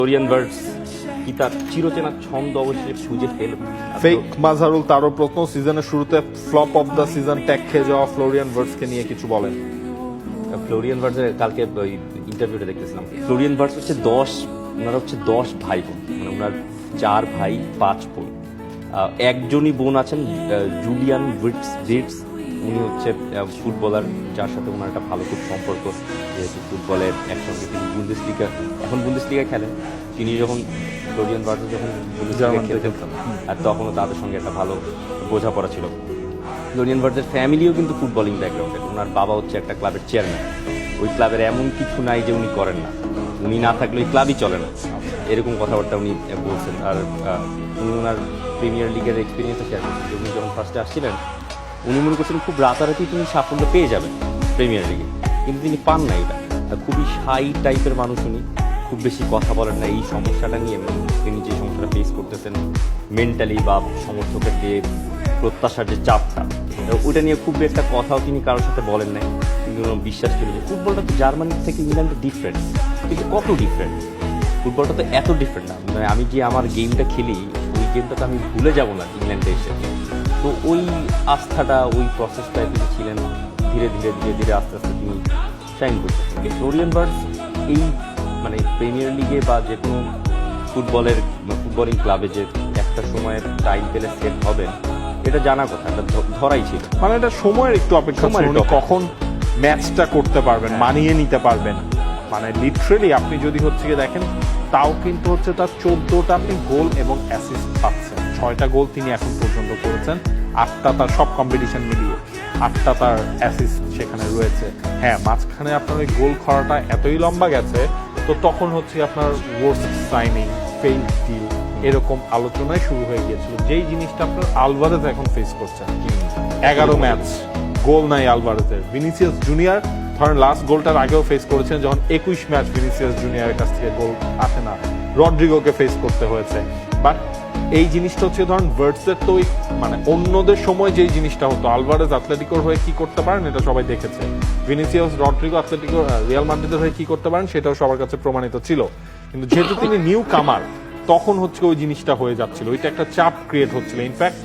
Florian Verts কি তার চিরচেনা ছন্দ অবশ্যই খুঁজে ফেল। ফেক মাজহারুল তারও প্রথম সিজনের শুরুতে flop of the season tag খেয়ে যাওয়া ফ্লোরিয়ান ভার্টসকে নিয়ে কিছু বলেন। ফ্লোরিয়ান ভার্টসের কালকে ওই ইন্টারভিউটা দেখতেছিলাম। ফ্লোরিয়ান ভার্টস হচ্ছে ওনারা হচ্ছে 10 ভাই বোন, মানে ওনার 4 ভাই 5 বোন। একজনই বোন আছেন জুলিয়ান ভিটস, উনি হচ্ছে ফুটবলার, যার সাথে ওনার একটা ভালো খুব সম্পর্ক, যেহেতু ফুটবলের একসঙ্গে তিনি বুন্দেসলিগায় খেলেন। তিনি যখন ফ্লোরিয়ান ভার্টস যখন বুন্দেসলিগায় খেলতেন আর তখনও তাদের সঙ্গে একটা ভালো বোঝাপড়া ছিল। ফ্লোরিয়ান ভার্টসের ফ্যামিলিও কিন্তু ফুটবলিং ব্যাকগ্রাউন্ডের। ওনার বাবা হচ্ছে একটা ক্লাবের চেয়ারম্যান। ওই ক্লাবের এমন কিছু নাই যে উনি করেন না, উনি না থাকলে ওই ক্লাবই চলে না, এরকম কথাবার্তা উনি বলছেন। আর উনি ওনার প্রিমিয়ার লিগের এক্সপিরিয়েন্সও শেয়ার করছেন যে উনি যখন ফার্স্টে আসছিলেন উনি মনে করছেন খুব রাতারাতি তিনি সাফল্য পেয়ে যাবেন প্রিমিয়ার লিগে, কিন্তু তিনি পান না। এটা খুবই শাই টাইপের মানুষ, উনি খুব বেশি কথা বলেন না। এই সমস্যাটা নিয়ে তিনি যে সমস্যাটা ফেস করতেছেন মেন্টালি বা সমর্থকের যে প্রত্যাশার যে চাপটা, ওইটা নিয়ে খুব একটা কথাও তিনি কারোর সাথে বলেন নাই। কিন্তু বিশ্বাস করি যে ফুটবলটা তো জার্মানি থেকে ইংল্যান্ডে ডিফারেন্ট, কিন্তু কত ডিফারেন্ট, ফুটবলটা তো এত ডিফারেন্ট না। মানে আমি যে আমার গেমটা খেলি ওই গেমটা তো আমি ভুলে যাব না ইংল্যান্ডে এসে। তো ওই আস্থাটা, ওই প্রসেসটায় তিনি ছিলেন। ধীরে ধীরে আস্তে আস্তে তিনি শাইন করতেছেন। ফ্লোরিয়ান ভার্টস এই মানে প্রিমিয়ার লিগে বা যে কোনো ফুটবলিং ক্লাবে যে একটা সময় টাইম পেলে সেট হবেন, এটা জানা কথা, এটা ধরাই ছিল। মানে এটা সময়ের একটু অপেক্ষা ছিল, উনি কখন ম্যাচটা করতে পারবেন, মানিয়ে নিতে পারবেন। মানে লিটারেলি আপনি যদি হচ্ছে গিয়ে দেখেন, তাও কিন্তু হচ্ছে তার 14টা আপনি গোল এবং অ্যাসিস্ট পাচ্ছেন। 6টা গোল তিনি এখন পর্যন্ত করেছেন, 8টা তার সব কম্পিটিশন মিলিয়ে, 8টা তার অ্যাসিস্ট সেখানে রয়েছে। হ্যাঁ, মাঝখানে আপনার ওই গোল খরাটা এতই লম্বা গেছে, তো তখন হচ্ছে আপনার ওয়ার্স্ট সাইনিং, ফেইল ডিল এরকম আলোচনায় শুরু হয়ে গিয়েছিল, যেই জিনিসটা আপনার আলভারেজ এখন ফেস করছেন। 11 ম্যাচ গোল নাই আলভারেজের। ভিনিসিয়াস জুনিয়র ধরেন লাস্ট গোলটার আগেও ফেস করেছেন, যখন 21 ম্যাচ ভিনিসিয়াস জুনিয়রের কাছ থেকে গোল আসে না, রড্রিগোকে ফেস করতে হয়েছে। বাট এই জিনিসটা হচ্ছে ধরেন ভার্টসের তো মানে অন্যদের সময় যেই জিনিসটা হতো, আলভারেজ আথলেটিকোর হয়ে কি করতে পারেন এটা সবাই দেখেছে, ভিনিসিয়াস রড্রিগো আথলেটিকো রিয়াল মাদ্রিদের হয়ে কি করতে পারেন সেটাও সবার কাছে প্রমাণিত ছিল। কিন্তু যেহেতু তিনি নিউ কামার, তখন হচ্ছে ওই জিনিসটা হয়ে যাচ্ছিল, ওইটা একটা চাপ ক্রিয়েট হচ্ছিল। ইনফ্যাক্ট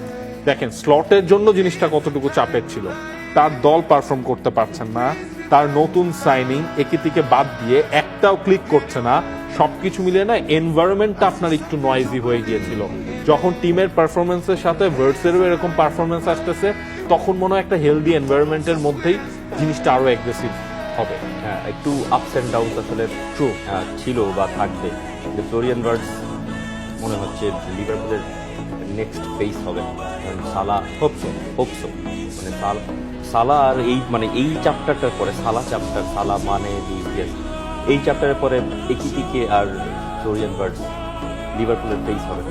দেখেন স্লটের জন্য জিনিসটা কতটুকু চাপের ছিল, তার দল পারফর্ম করতে পারছেন না, তার নতুন সাইনিং একে বাদ দিয়ে একটাও ক্লিক করছে না, সবকিছু মিলিয়ে না এনভায়রনমেন্টটা আপনার একটু নয়েজি হয়ে গিয়েছিল। যখন টিমের পারফরমেন্সের সাথে ভার্টসেরও এরকম পারফরমেন্স আসতেছে, তখন মনে হয় একটা হেলদি এনভায়রনমেন্টের মধ্যেই জিনিসটা আরো অ্যাগ্রেসিভ হবে। হ্যাঁ, একটু আপস অ্যান্ড ডাউন আসলে ট্রু ছিল বা থাকবে। ফ্লোরিয়ান ভার্টস মনে হচ্ছে লিভারপুলের নেক্সট ফেস হবে। সালা হোপসো মানে সালা আর এই চ্যাপ্টারটার পরে সালা মানে এই চ্যাপ্টারের পরে একিটিকে আর ফ্লোরিয়ান ভার্টস লিভারপুলের ফেস হবে।